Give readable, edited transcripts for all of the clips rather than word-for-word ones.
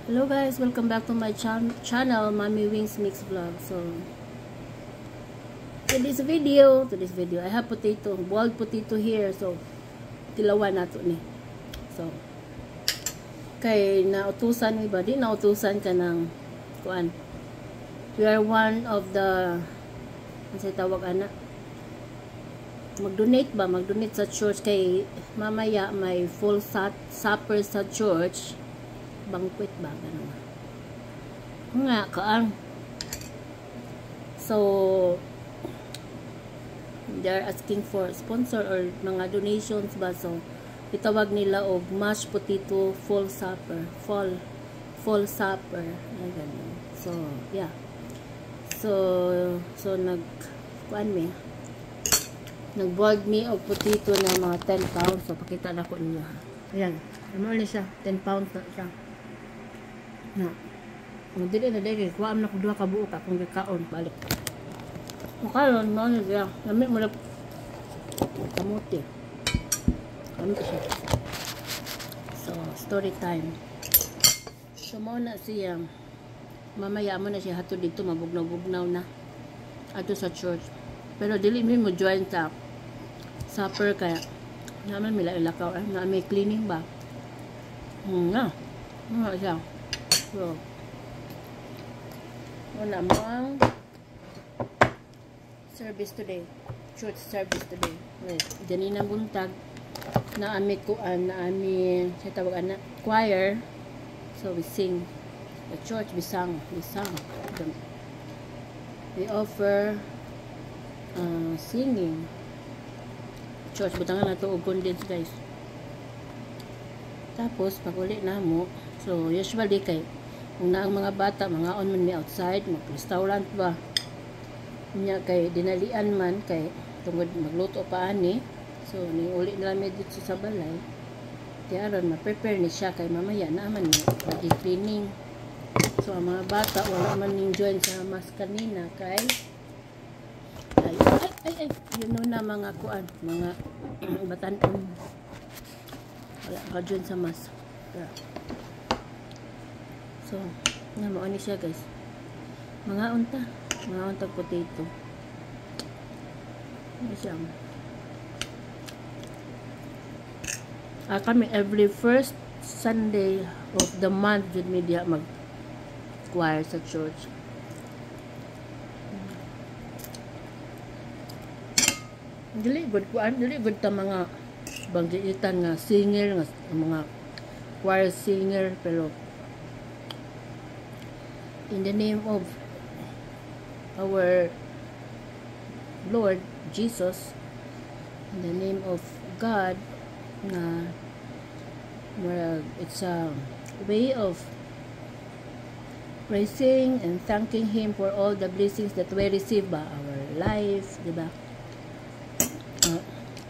Hello guys, welcome back to my channel, Mommy Wings Mix Vlog. So, today's video, I have potato, boiled potato here. So, tilawan nato ni. So, kay nautusan ni ba? Di nautusan ka ng kuan. We are one of the, ano sa tawag anak? Mag-donate ba? Mag-donate sa church kay mamaya may full supper sa church. Banquet ba? Ganun. Nga, kaan. So, they're asking for sponsor or mga donations ba? So, itawag nila og mashed potato full supper. Full supper. Ganun. So, yeah. So nag-boiled me og potato na mga 10 pounds. So, pakita na ko ninyo. Ayan. Ano ulit siya? 10 pounds na siya. Na. Kung dili na dili, kuhaan na ko 2 kabuok akong gikaon balik. Makaroon mo na siya. Namit mo na kamuti. Kamuti siya. So, story time. So, mo na siya. Mamaya mo na siya hatod dito, mabugnaw-bugnaw na. Ato sa church. Pero dili mo join sa supper kaya naman mila-ilakaw. Na may cleaning ba? Nga. Nga siya. So, wala mo ang service today. Church service today. Wait, ganina buntag na ami kuan, na ami sa tawag na choir. So we sing. The church we sang. We offer singing. Church butangan na to og condense guys. Tapos pag uli na mo, so usually kay kung na ang mga bata, mga on man may outside, mag-restaurant ba. Nya kay dinalian man kay tungod magluto pa ani. So ni uli nila med dito sa balay. Tiaron ma-prepare ni siya kay mamaya naman ni pag-cleaning. So ang mga bata wala man ning join sa mas kanina kay ay you know na mga kuan, mga batan-on. Wala ka join sa mas. Yeah. So, nga mo ani siya guys. Mga untag potato. Ano siya? Kami every first Sunday of the month jud media mag choir sa church. Dili good ta mga banggitan nga singer nga mga choir singer, pero in the name of our Lord Jesus, in the name of God, na it's a way of praising and thanking Him for all the blessings that we receive by our life, diba?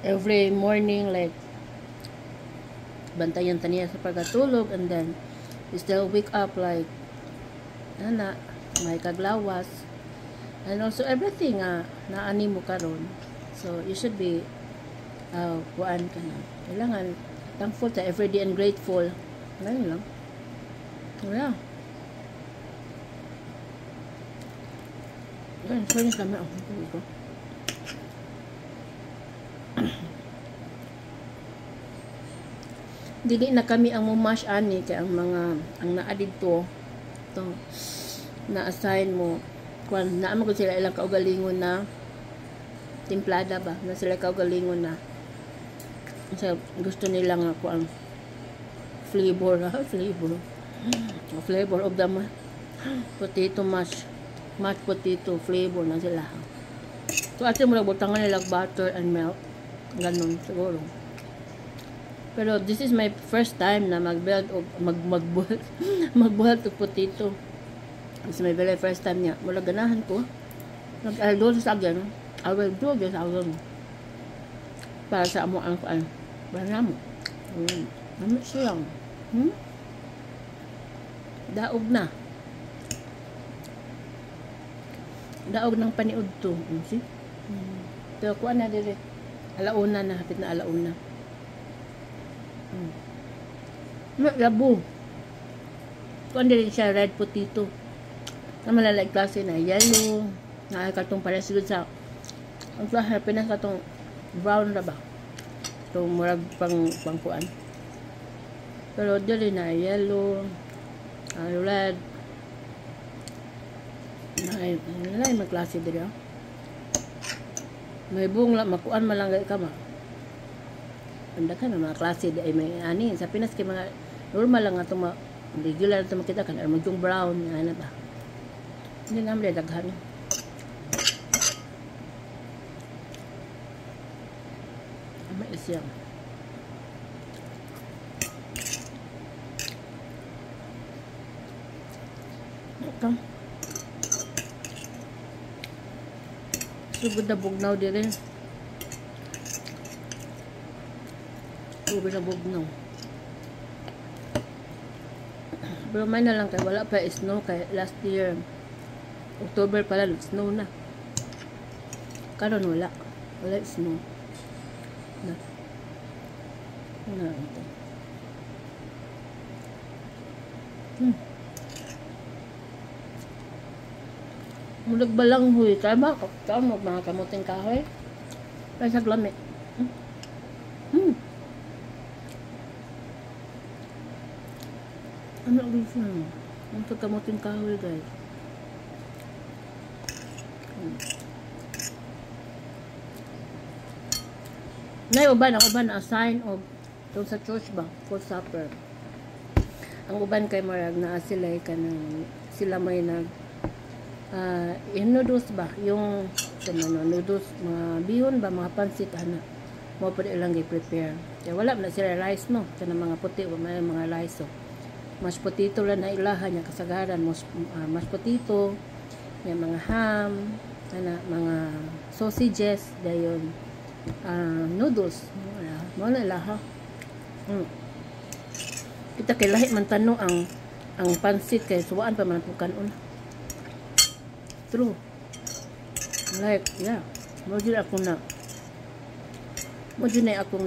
Every morning, like bantayan taniya sa pagkatulog, and then we still wake up like may kaglawas, and also everything na ani mo karon. So you should be kuan ka na. Kailangan thankful ta everyday and grateful. Ngayon lang. Yeah. Yan, sorry kami ako dito. Dili na kami ang mumash ani kay ang naa dito to na-assign mo kung naman ko sila ilang kaugalingon na timplada ba na sila kaugalingon na so, gusto nila nga ko ang flavor of the potato mashed potato flavor na sila. So ate mo nagbutangan nila butter and milk, ganun siguro. Pero this is my first time na mag-build o magbuhat og potato. It's my very first time niya. Mula ganahan ko. Nag-aldo sa agyan. I will do this again. Para sa amo ang paan. Para mo. Namit siya. Daog na. Daog ng paniud to. See? Pero kuha na dire. Alauna na. Hapit na alauna. Labo. Kung din siya red potato. Na malalay klase na yellow. Na katong pares gud sa ang klase Pinas katong brown na ba. Itong murag pangkuan. Pero dili na yellow, red. Nalay magklase diri. May buong makuan malangay ka ma. Anda ka na mga klase di ay may ani sa Pinas kay mga normal lang atong regular ito makita kan ano yung brown ano ba. Hindi naman daghan. May isang ito. Sugod na bugnaw dire. Sugod na bugnaw. Pero may na lang kay wala pa snow kay last year October pala snow na. Karon wala. Wala snow. Na ito. Mulag balang huy. Kaya ba? Kaya mo mga kamuting kahoy. Kaya sa glamit. Ano gusto na? Ang sa kamuting kahoy guys. Nay uban ang uban na sign of doon sa church ba? For supper. Ang uban kay marag na sila kanang sila may nag yung noodles ba? Yung noodles, mga bihon ba? Mga pansit, mo pa ilang i-prepare. Kaya wala na sila rice, no? Kaya mga puti, may mga rice, so. Mashed potato lang na ilahan niya kasagaran. Mashed potato, yung mga ham, mga sausages, dayon noodles. Mo na ilaha. Kita kay lahi man tanong ang pansit kay suwaan pa man pukanon. True. Like, yeah. Modul akong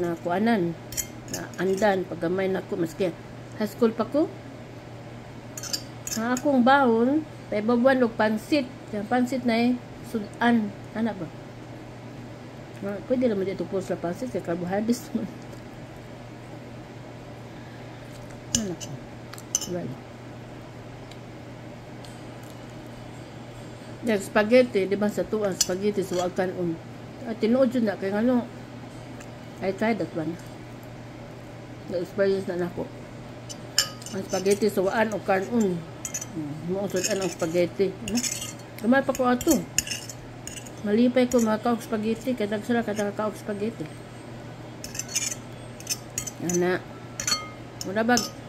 na kuanan. Na andan, paggamay na ko. Maski, high school pa ko. Ang akong baon, paibabuan o pansit. Yung pansit na sudan. Ano ba? Pwede naman dito po sa pansit. Kaya carbohydrates naman. Ano ko? Well. Yung spaghetti, di ba sa tuwan, spaghetti, suwag kanon. Tinuod yun na, kaya ano, I tried that one. Na-experience na nako. Ang spaghetti, suwaan o kanon. Muusudan ang spaghetti. Gamay pa ko ato. Malipay ko mga kaog spaghetti, kaya nagsala ka kaog spaghetti. Yan na. Muna bag,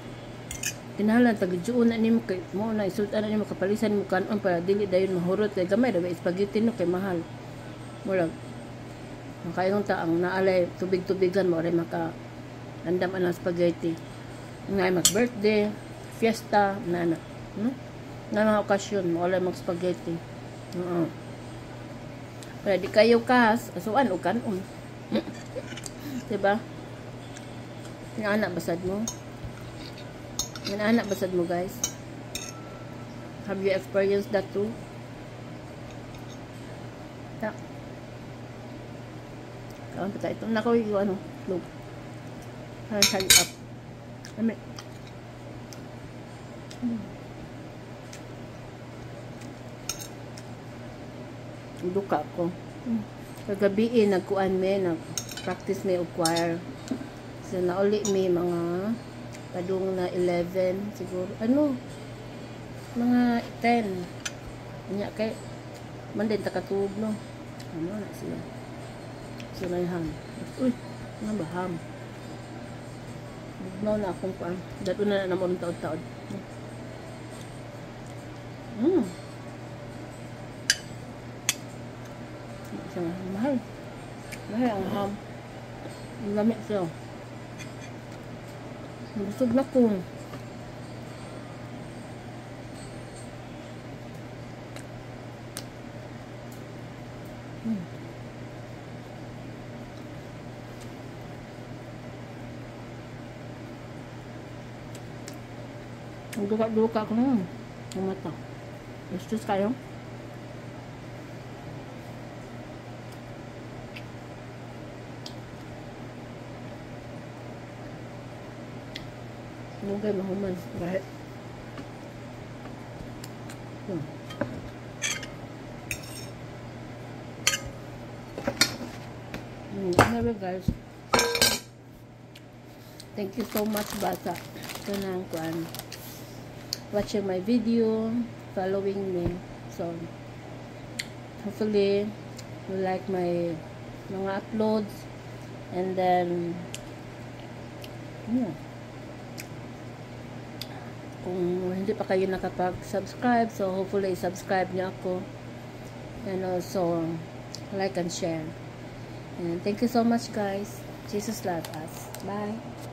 tinahalan tagjuon na nimo kay mo na isultan na nimo kapalisan mo kanon para dili dayon mahurot kay gamay ra spaghetti no kay mahal. Murag makayong ta ang naalay tubig-tubigan mo ray maka andam ang spaghetti. Ngay mag birthday, fiesta na mga okasyon mo wala mag spaghetti. Para di kayo kas asuan o kanon. Diba? Anak basad mo. Yan anak basad mo guys. Have you experienced that too? Tak. Kawan pa tayo. Ito na ko yung ano. Look. Hang up. Amin. Duka ko. Kagabi nagkuan me. Nag-practice me o choir. So nauli me mga padung na 11 siguro ano mga 10 nya kay man din takatub no ano na sila sila ham uy nga ba ham no na akong paan dato na namon taod-taod mahal ang ham lamig siya. Busog na ko. Ang duka-duka ko na. Ang mata. Gustos kayo? Lugay mahuman. Kahit. Anyway guys, thank you so much bata kanang kuan watching my video, following me. So hopefully you like my mga uploads, and then kung hindi pa kayo nakapag-subscribe, so hopefully subscribe niyo ako, and also like and share. And thank you so much guys. Jesus love us. Bye.